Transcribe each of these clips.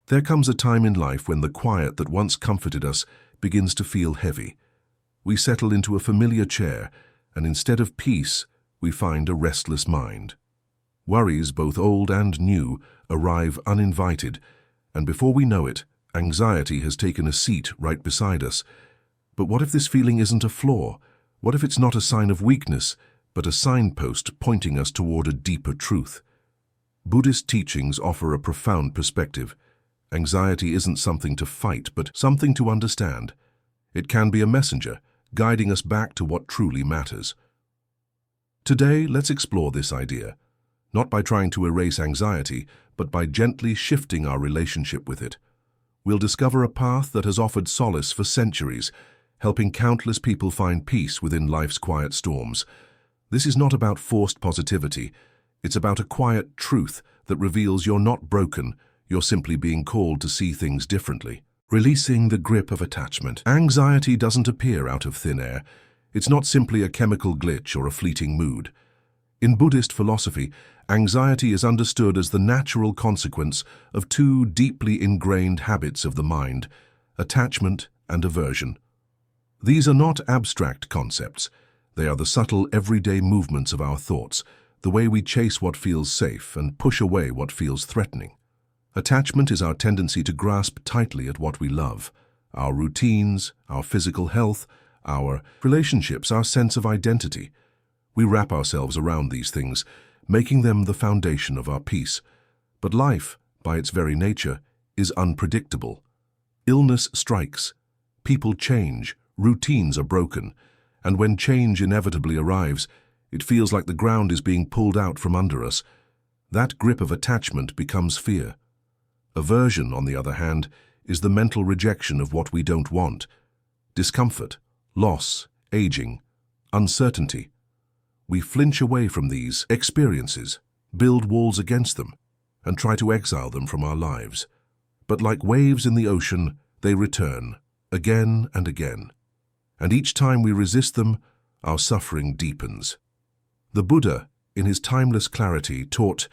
There comes a time in life when the quiet that once comforted us begins to feel heavy. We settle into a familiar chair, and instead of peace, we find a restless mind. Worries, both old and new, arrive uninvited, and before we know it, anxiety has taken a seat right beside us. But what if this feeling isn't a flaw? What if it's not a sign of weakness, but a signpost pointing us toward a deeper truth? Buddhist teachings offer a profound perspective. Anxiety isn't something to fight, but something to understand. It can be a messenger, guiding us back to what truly matters. Today, let's explore this idea, not by trying to erase anxiety, but by gently shifting our relationship with it. We'll discover a path that has offered solace for centuries, helping countless people find peace within life's quiet storms. This is not about forced positivity. It's about a quiet truth that reveals you're not broken, you're simply being called to see things differently. Releasing the grip of attachment. Anxiety doesn't appear out of thin air. It's not simply a chemical glitch or a fleeting mood. In Buddhist philosophy, anxiety is understood as the natural consequence of two deeply ingrained habits of the mind: attachment and aversion. These are not abstract concepts. They are the subtle, everyday movements of our thoughts, the way we chase what feels safe and push away what feels threatening. Attachment is our tendency to grasp tightly at what we love: our routines, our physical health, our relationships, our sense of identity. We wrap ourselves around these things, making them the foundation of our peace. But life, by its very nature, is unpredictable. Illness strikes, people change, routines are broken, and when change inevitably arrives, it feels like the ground is being pulled out from under us. That grip of attachment becomes fear. Aversion, on the other hand, is the mental rejection of what we don't want: discomfort, loss, aging, uncertainty. We flinch away from these experiences, build walls against them, and try to exile them from our lives. But like waves in the ocean, they return, again and again. And each time we resist them, our suffering deepens. The Buddha, in his timeless clarity, taught,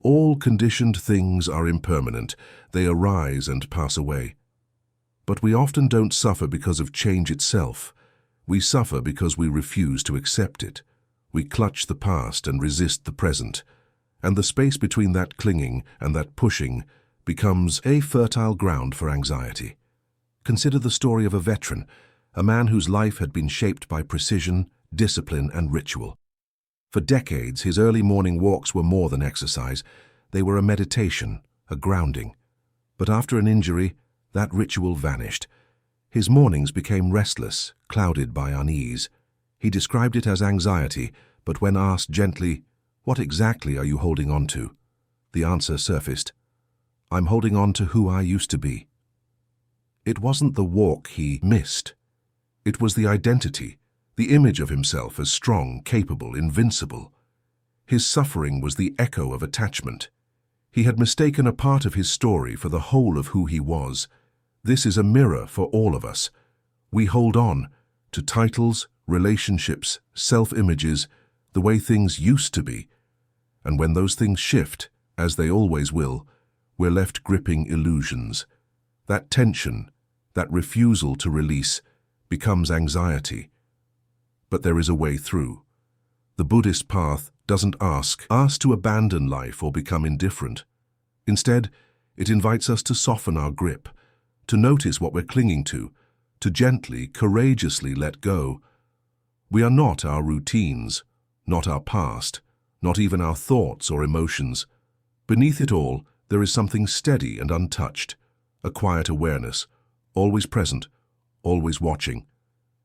"All conditioned things are impermanent. They arise and pass away." But we often don't suffer because of change itself. We suffer because we refuse to accept it. We clutch the past and resist the present. And the space between that clinging and that pushing becomes a fertile ground for anxiety. Consider the story of a veteran, a man whose life had been shaped by precision, discipline, and ritual. For decades, his early morning walks were more than exercise. They were a meditation, a grounding. But after an injury, that ritual vanished. His mornings became restless, clouded by unease. He described it as anxiety, but when asked gently, "What exactly are you holding on to?" the answer surfaced: "I'm holding on to who I used to be." It wasn't the walk he missed. It was the identity, the image of himself as strong, capable, invincible. His suffering was the echo of attachment. He had mistaken a part of his story for the whole of who he was. This is a mirror for all of us. We hold on to titles, relationships, self-images, the way things used to be. And when those things shift, as they always will, we're left gripping illusions. That tension, that refusal to release, becomes anxiety. But there is a way through. The Buddhist path doesn't ask us to abandon life or become indifferent. Instead, it invites us to soften our grip, to notice what we're clinging to gently, courageously let go. We are not our routines, not our past, not even our thoughts or emotions. Beneath it all, there is something steady and untouched, a quiet awareness, always present, always watching.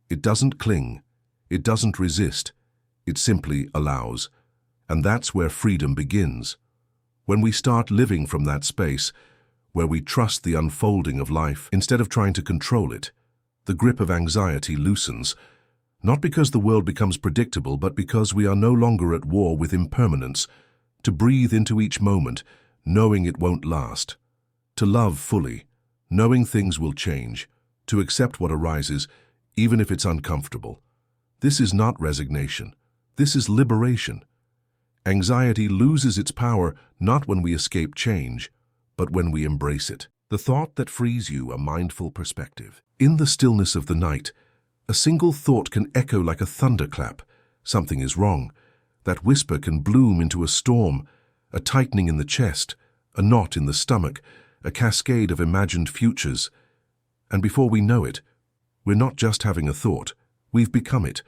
It doesn't cling, it doesn't resist, it simply allows. And that's where freedom begins. When we start living from that space, where we trust the unfolding of life instead of trying to control it, the grip of anxiety loosens, not because the world becomes predictable, but because we are no longer at war with impermanence. To breathe into each moment, knowing it won't last. To love fully, knowing things will change. To accept what arises, even if it's uncomfortable. This is not resignation. This is liberation. Anxiety loses its power not when we escape change, but when we embrace it. The thought that frees you a mindful perspective. In the stillness of the night, a single thought can echo like a thunderclap. Something is wrong. That whisper can bloom into a storm, a tightening in the chest, a knot in the stomach, a cascade of imagined futures. And before we know it, we're not just having a thought, we've become it.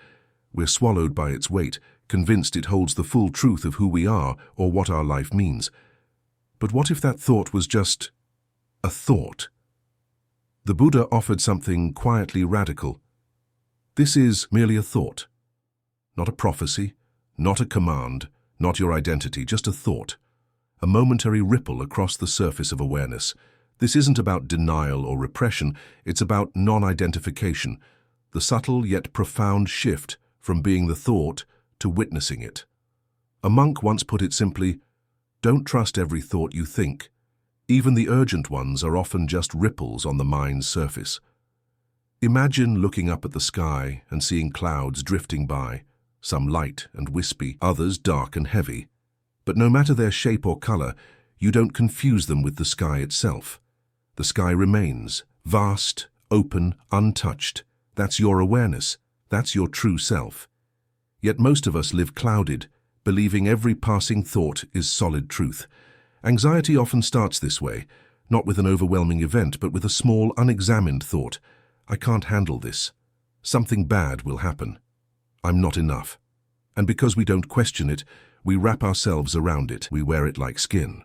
We're swallowed by its weight, convinced it holds the full truth of who we are or what our life means. But what if that thought was just a thought? The Buddha offered something quietly radical. This is merely a thought. Not a prophecy, not a command, not your identity, just a thought. A momentary ripple across the surface of awareness. This isn't about denial or repression, it's about non-identification, the subtle yet profound shift from being the thought to witnessing it. A monk once put it simply, don't trust every thought you think. Even the urgent ones are often just ripples on the mind's surface. Imagine looking up at the sky and seeing clouds drifting by, some light and wispy, others dark and heavy. But no matter their shape or color, you don't confuse them with the sky itself. The sky remains, vast, open, untouched. That's your awareness. That's your true self. Yet most of us live clouded, believing every passing thought is solid truth. Anxiety often starts this way, not with an overwhelming event, but with a small, unexamined thought. I can't handle this. Something bad will happen. I'm not enough. And because we don't question it, we wrap ourselves around it. We wear it like skin.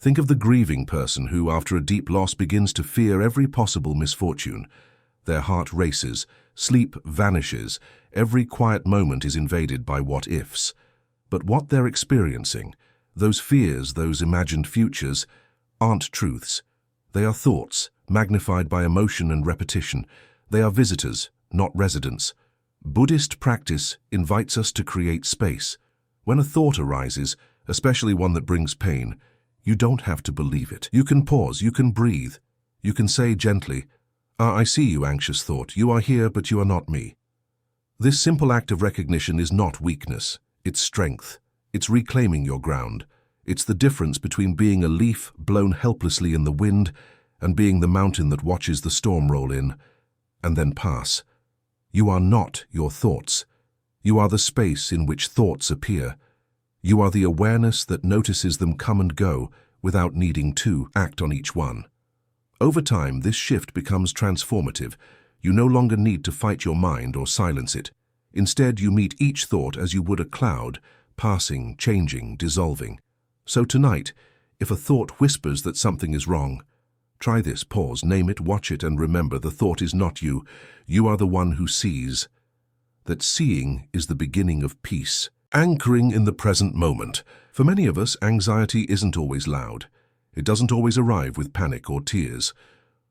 Think of the grieving person who, after a deep loss, begins to fear every possible misfortune. Their heart races, sleep vanishes, every quiet moment is invaded by what-ifs. But what they're experiencing, those fears, those imagined futures, aren't truths. They are thoughts, magnified by emotion and repetition. They are visitors, not residents. Buddhist practice invites us to create space. When a thought arises, especially one that brings pain, you don't have to believe it. You can pause, you can breathe. You can say gently, I see you, anxious thought. You are here, but you are not me. This simple act of recognition is not weakness. It's strength. It's reclaiming your ground. It's the difference between being a leaf blown helplessly in the wind and being the mountain that watches the storm roll in and then pass. You are not your thoughts. You are the space in which thoughts appear. You are the awareness that notices them come and go without needing to act on each one. Over time, this shift becomes transformative. You no longer need to fight your mind or silence it. Instead, you meet each thought as you would a cloud, passing, changing, dissolving. So tonight, if a thought whispers that something is wrong, try this, pause, name it, watch it, and remember the thought is not you. You are the one who sees. That seeing is the beginning of peace. Anchoring in the present moment. For many of us, anxiety isn't always loud. It doesn't always arrive with panic or tears.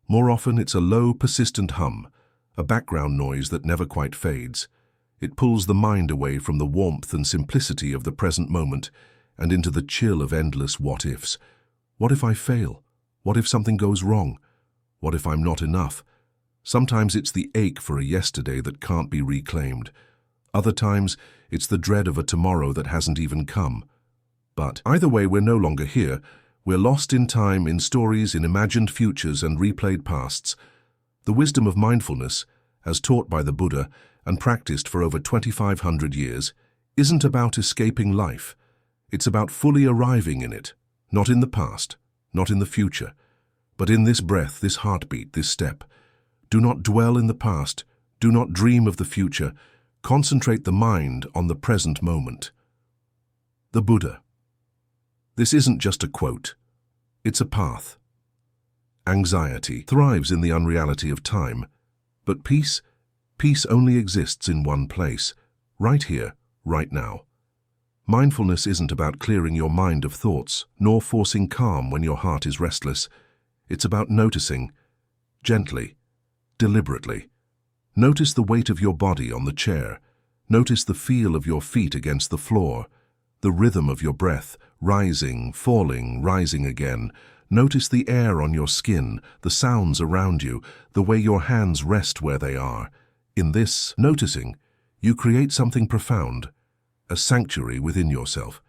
More often, it's a low, persistent hum, a background noise that never quite fades. It pulls the mind away from the warmth and simplicity of the present moment and into the chill of endless what-ifs. What if I fail? What if something goes wrong? What if I'm not enough? Sometimes it's the ache for a yesterday that can't be reclaimed. Other times, it's the dread of a tomorrow that hasn't even come. But either way, we're no longer here. We're lost in time, in stories, in imagined futures and replayed pasts. The wisdom of mindfulness, as taught by the Buddha and practiced for over 2,500 years, isn't about escaping life. It's about fully arriving in it, not in the past, not in the future, but in this breath, this heartbeat, this step. Do not dwell in the past. Do not dream of the future. Concentrate the mind on the present moment. The Buddha. This isn't just a quote. It's a path. Anxiety thrives in the unreality of time, but peace only exists in one place, right here, right now. Mindfulness isn't about clearing your mind of thoughts, nor forcing calm when your heart is restless. It's about noticing, gently, deliberately. Notice the weight of your body on the chair. Notice the feel of your feet against the floor, the rhythm of your breath, rising, falling, rising again. Notice the air on your skin, the sounds around you, the way your hands rest where they are. In this noticing, you create something profound, a sanctuary within yourself,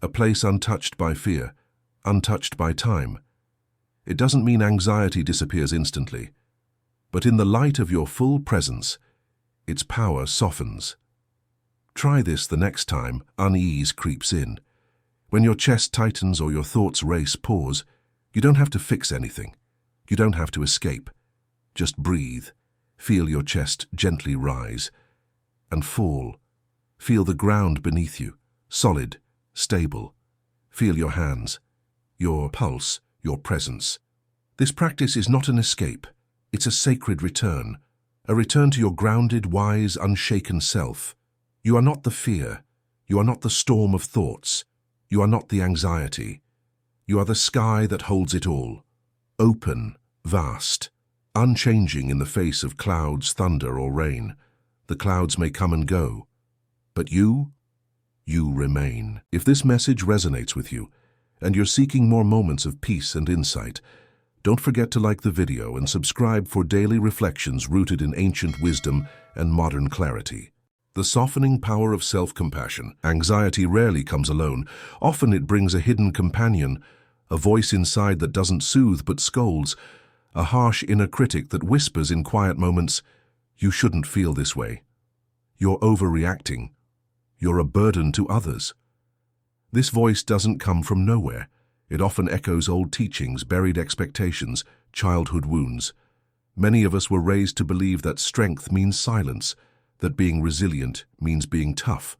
a place untouched by fear, untouched by time. It doesn't mean anxiety disappears instantly, but in the light of your full presence, its power softens. Try this the next time unease creeps in. When your chest tightens or your thoughts race, pause. You don't have to fix anything. You don't have to escape. Just breathe. Feel your chest gently rise and fall. Feel the ground beneath you, solid, stable. Feel your hands, your pulse, your presence. This practice is not an escape. It's a sacred return. A return to your grounded, wise, unshaken self. You are not the fear. You are not the storm of thoughts. You are not the anxiety. You are the sky that holds it all. Open, vast, unchanging in the face of clouds, thunder, or rain. The clouds may come and go, but you remain. If this message resonates with you, and you're seeking more moments of peace and insight, don't forget to like the video and subscribe for daily reflections rooted in ancient wisdom and modern clarity. The softening power of self-compassion. Anxiety rarely comes alone. Often it brings a hidden companion, a voice inside that doesn't soothe but scolds, a harsh inner critic that whispers in quiet moments, "You shouldn't feel this way. You're overreacting. You're a burden to others." This voice doesn't come from nowhere. It often echoes old teachings, buried expectations, childhood wounds. Many of us were raised to believe that strength means silence, that being resilient means being tough.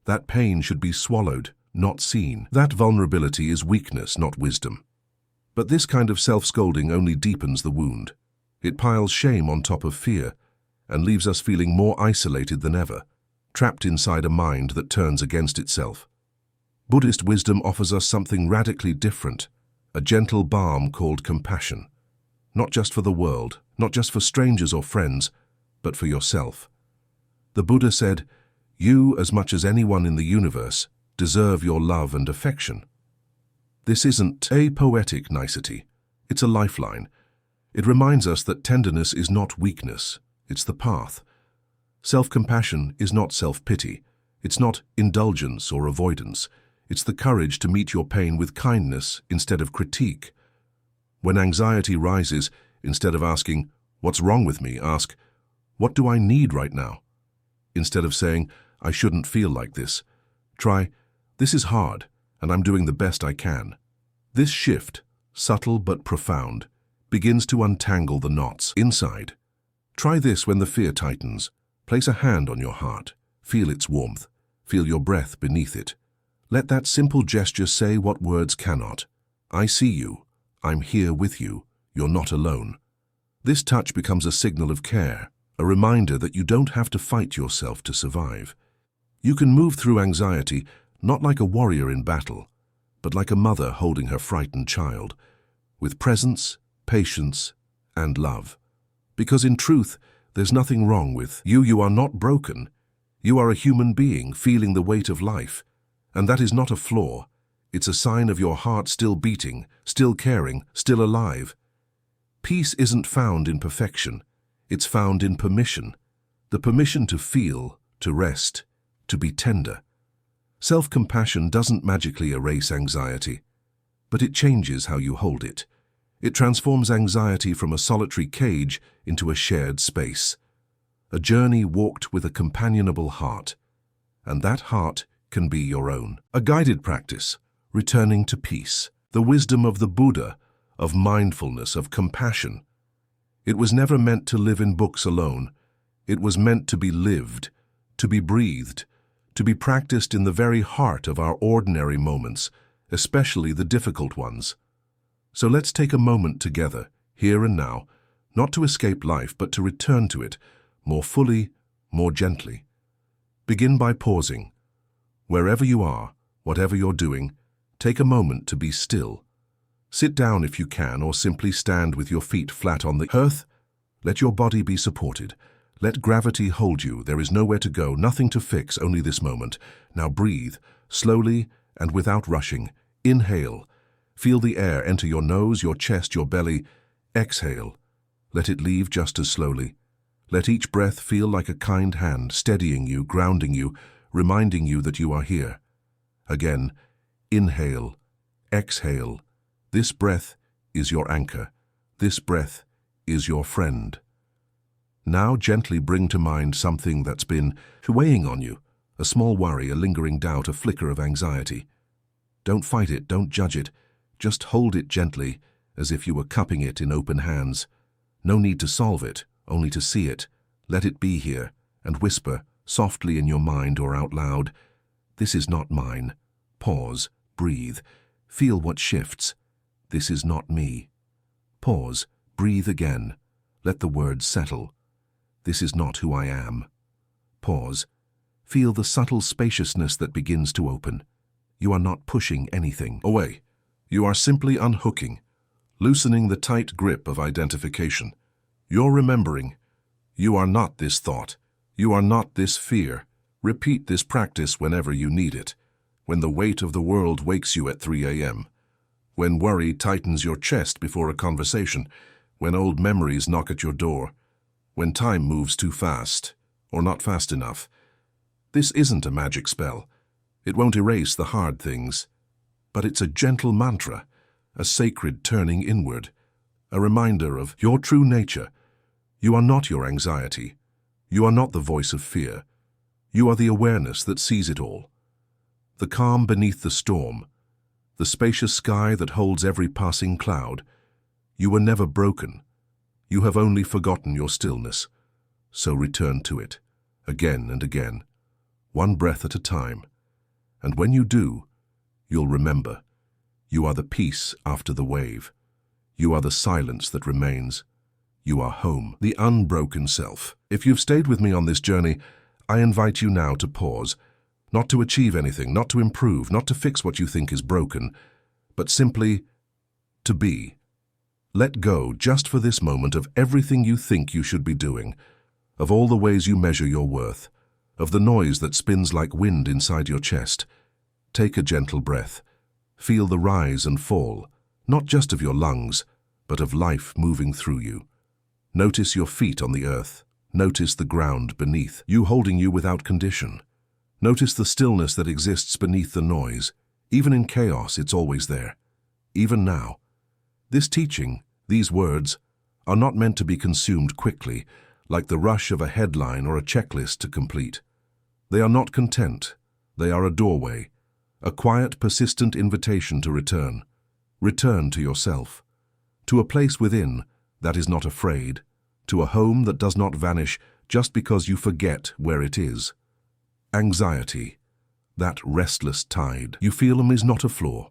That pain should be swallowed, not seen. That vulnerability is weakness, not wisdom. But this kind of self-scolding only deepens the wound. It piles shame on top of fear and leaves us feeling more isolated than ever, trapped inside a mind that turns against itself. Buddhist wisdom offers us something radically different, a gentle balm called compassion. Not just for the world, not just for strangers or friends, but for yourself. The Buddha said, "You, as much as anyone in the universe, deserve your love and affection." This isn't a poetic nicety. It's a lifeline. It reminds us that tenderness is not weakness. It's the path. Self-compassion is not self-pity. It's not indulgence or avoidance. It's the courage to meet your pain with kindness instead of critique. When anxiety rises, instead of asking, "What's wrong with me?" ask, "What do I need right now?" Instead of saying, "I shouldn't feel like this," try, "This is hard, and I'm doing the best I can." This shift, subtle but profound, begins to untangle the knots inside. Try this when the fear tightens. Place a hand on your heart. Feel its warmth. Feel your breath beneath it. Let that simple gesture say what words cannot. "I see you. I'm here with you. You're not alone." This touch becomes a signal of care, a reminder that you don't have to fight yourself to survive. You can move through anxiety not like a warrior in battle, but like a mother holding her frightened child, with presence, patience, and love. Because in truth, there's nothing wrong with you. You are not broken. You are a human being feeling the weight of life. And that is not a flaw. It's a sign of your heart still beating, still caring, still alive. Peace isn't found in perfection. It's found in permission. The permission to feel, to rest, to be tender. Self-compassion doesn't magically erase anxiety, but it changes how you hold it. It transforms anxiety from a solitary cage into a shared space. A journey walked with a companionable heart. And that heart can be your own. A guided practice, returning to peace. The wisdom of the Buddha, of mindfulness, of compassion. It was never meant to live in books alone. It was meant to be lived, to be breathed, to be practiced in the very heart of our ordinary moments, especially the difficult ones. So let's take a moment together, here and now, not to escape life, but to return to it, more fully, more gently. Begin by pausing. Wherever you are, whatever you're doing, take a moment to be still. Sit down if you can, or simply stand with your feet flat on the earth. Let your body be supported. Let gravity hold you. There is nowhere to go, nothing to fix, only this moment. Now breathe, slowly and without rushing. Inhale. Feel the air enter your nose, your chest, your belly. Exhale. Let it leave just as slowly. Let each breath feel like a kind hand, steadying you, grounding you, reminding you that you are here. Again, inhale, exhale. This breath is your anchor. This breath is your friend. Now gently bring to mind something that's been weighing on you, a small worry, a lingering doubt, a flicker of anxiety. Don't fight it, don't judge it. Just hold it gently, as if you were cupping it in open hands. No need to solve it, only to see it. Let it be here, and whisper, softly in your mind or out loud, "This is not mine." Pause, breathe, feel what shifts. "This is not me." Pause, breathe again. Let the words settle. "This is not who I am." Pause. Feel the subtle spaciousness that begins to open. You are not pushing anything away. You are simply unhooking, loosening the tight grip of identification. You're remembering. You are not this thought. You are not this fear. Repeat this practice whenever you need it. When the weight of the world wakes you at 3 a.m. When worry tightens your chest before a conversation. When old memories knock at your door. When time moves too fast, or not fast enough. This isn't a magic spell. It won't erase the hard things. But it's a gentle mantra, a sacred turning inward, a reminder of your true nature. You are not your anxiety. You are not the voice of fear. You are the awareness that sees it all. The calm beneath the storm, the spacious sky that holds every passing cloud. You were never broken. You have only forgotten your stillness. So return to it, again and again, one breath at a time. And when you do, you'll remember. You are the peace after the wave. You are the silence that remains. You are home, the unbroken self. If you've stayed with me on this journey, I invite you now to pause, not to achieve anything, not to improve, not to fix what you think is broken, but simply to be. Let go, just for this moment, of everything you think you should be doing, of all the ways you measure your worth, of the noise that spins like wind inside your chest. Take a gentle breath. Feel the rise and fall, not just of your lungs, but of life moving through you. Notice your feet on the earth. Notice the ground beneath you, holding you without condition. Notice the stillness that exists beneath the noise. Even in chaos, it's always there. Even now. This teaching, these words, are not meant to be consumed quickly, like the rush of a headline or a checklist to complete. They are not content. They are a doorway, a quiet, persistent invitation to return. Return to yourself, to a place within that is not afraid, to a home that does not vanish just because you forget where it is. Anxiety, that restless tide you feel, is not a flaw.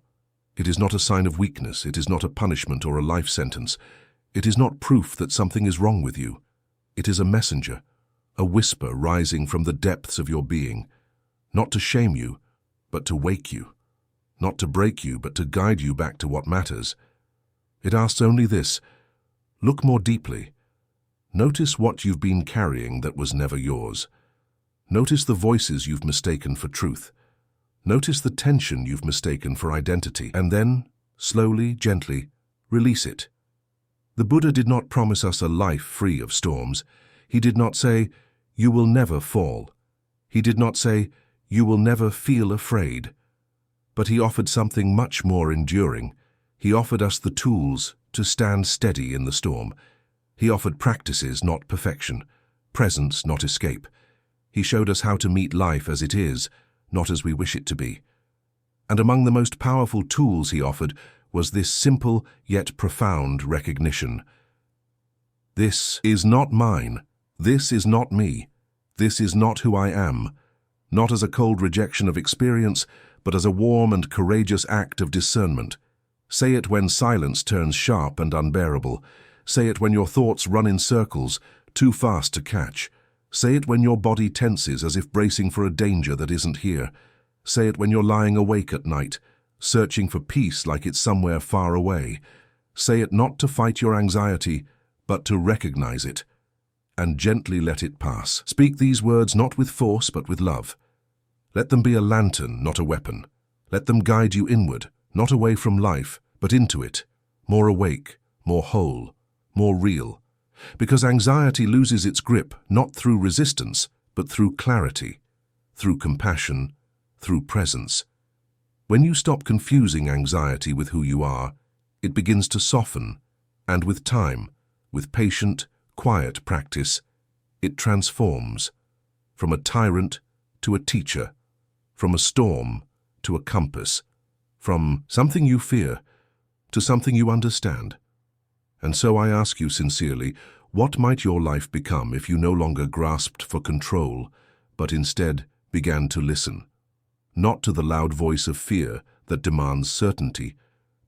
It is not a sign of weakness. It is not a punishment or a life sentence. It is not proof that something is wrong with you. It is a messenger, a whisper rising from the depths of your being, not to shame you, but to wake you, not to break you, but to guide you back to what matters. It asks only this: look more deeply. Notice what you've been carrying that was never yours. Notice the voices you've mistaken for truth. Notice the tension you've mistaken for identity, and then, slowly, gently, release it. The Buddha did not promise us a life free of storms. He did not say, "You will never fall." He did not say, "You will never feel afraid." But he offered something much more enduring. He offered us the tools to stand steady in the storm. He offered practices, not perfection, presence, not escape. He showed us how to meet life as it is, not as we wish it to be. And among the most powerful tools he offered was this simple yet profound recognition. This is not mine. This is not me. This is not who I am. Not as a cold rejection of experience, but as a warm and courageous act of discernment. Say it when silence turns sharp and unbearable. Say it when your thoughts run in circles, too fast to catch. Say it when your body tenses as if bracing for a danger that isn't here. Say it when you're lying awake at night, searching for peace like it's somewhere far away. Say it not to fight your anxiety, but to recognize it, and gently let it pass. Speak these words not with force, but with love. Let them be a lantern, not a weapon. Let them guide you inward, not away from life, but into it, more awake, more whole, more real. Because anxiety loses its grip not through resistance, but through clarity, through compassion, through presence. When you stop confusing anxiety with who you are, It begins to soften, and with time, with patient, quiet practice, it transforms from a tyrant to a teacher, from a storm to a compass, from something you fear to something you understand. And so I ask you sincerely, what might your life become if you no longer grasped for control, but instead began to listen? Not to the loud voice of fear that demands certainty,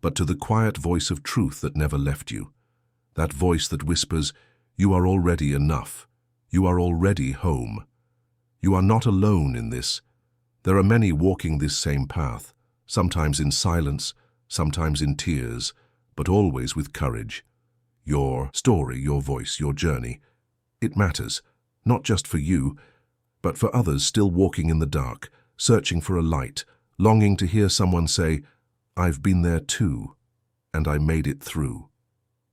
but to the quiet voice of truth that never left you. That voice that whispers, "You are already enough. You are already home. You are not alone in this. There are many walking this same path, sometimes in silence, sometimes in tears, but always with courage. Your story, your voice, your journey, it matters, not just for you, but for others still walking in the dark, searching for a light, longing to hear someone say, 'I've been there too, and I made it through.'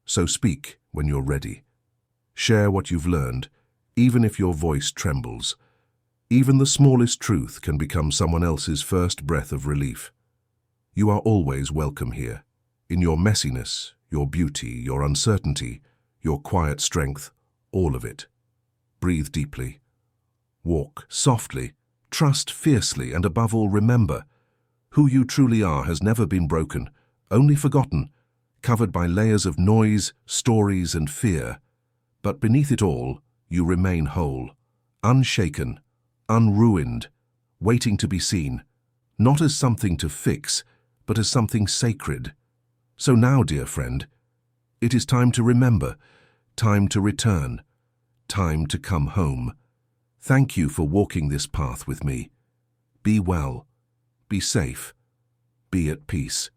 So speak when you're ready. Share what you've learned, even if your voice trembles. Even the smallest truth can become someone else's first breath of relief. You are always welcome here, in your messiness, your beauty, your uncertainty, your quiet strength, all of it. Breathe deeply. Walk softly, trust fiercely, and above all, remember, who you truly are has never been broken, only forgotten, covered by layers of noise, stories, and fear. But beneath it all, you remain whole, unshaken, unruined, waiting to be seen, not as something to fix, but as something sacred. So now, dear friend, it is time to remember, time to return, time to come home. Thank you for walking this path with me. Be well, be safe, be at peace.